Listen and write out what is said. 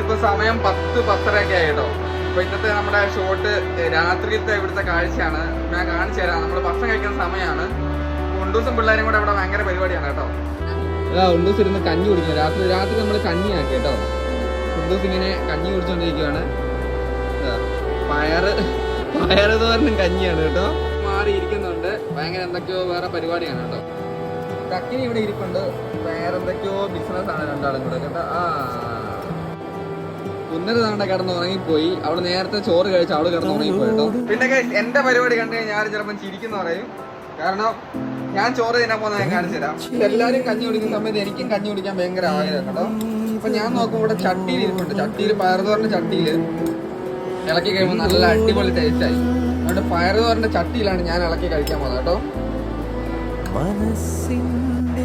ഇപ്പൊ സമയം 10-10:30 ഒക്കെ ആയിട്ടോ. അപ്പൊ ഇന്നത്തെ നമ്മുടെ ഷോട്ട് രാത്രിയിലത്തെ ഇവിടുത്തെ കാഴ്ചയാണ്. ഞാൻ കാണിച്ചു തരാം. നമ്മള് ഭക്ഷണം കഴിക്കുന്ന സമയമാണ്. ഉണ്ടൂസും പിള്ളേരും കൂടെ ഇവിടെ ഭയങ്കര പരിപാടിയാണ് കേട്ടോ. ഉണ്ടൂസ് ഇരുന്ന് കഞ്ഞി കുടിക്കുന്നു. രാത്രി നമ്മൾ കഞ്ഞിയാക്കി കേട്ടോ. ഉണ്ടൂസ് ഇങ്ങനെ കഞ്ഞി കുടിച്ചോണ്ടിരിക്കുകയാണ്. പയറ് തോരനും കഞ്ഞിയാണ് കേട്ടോ. മാറിയിരിക്കുന്നുണ്ട്. ഭയങ്കര എന്തൊക്കെയോ വേറെ പരിപാടിയാണ് കേട്ടോ. ടക്കിനി ഇവിടെ ഇരിപ്പുണ്ട്. വേറെ എന്തൊക്കെയോ ബിസിനസ് ആണ് രണ്ടാളും കൂടെ കേട്ടോ. ഉന്നത തവണ കിടന്ന് ഉറങ്ങിപ്പോയി. അവള് നേരത്തെ ചോറ് കഴിച്ച് അവള് കിടന്ന് ഉറങ്ങിപ്പോയി കേട്ടോ. പിന്നെ എന്റെ പരിപാടി കണ്ടു കഴിഞ്ഞാൽ ഞാൻ ചിലപ്പോൾ ചിരിക്കുന്ന പറയും. കാരണം ഞാൻ ചോറ് തിന്നാൻ പോകുന്നത് ഞാൻ കാണിച്ചു തരാം. എല്ലാവരും കഞ്ഞി കുടിക്കുന്ന സമയത്ത് എനിക്കും കഞ്ഞി കുടിക്കാൻ ഭയങ്കര ആഗ്രഹം കേട്ടോ. അപ്പൊ ഞാൻ നോക്കുമ്പോൾ ഇവിടെ ചട്ടിയിൽ ഇരിപ്പുണ്ട്. ചട്ടിയിൽ പയറുതോറിന്റെ ചട്ടിയിൽ ഇളക്കി കഴിയുമ്പോൾ നല്ല അടിപൊളി ടേസ്റ്റ് ആയി. അതുകൊണ്ട് പയറുതോറിന്റെ ചട്ടിയിലാണ് ഞാൻ ഇളക്കി കഴിക്കാൻ പോകുന്നത് കേട്ടോ. മനസ്സിന്റെ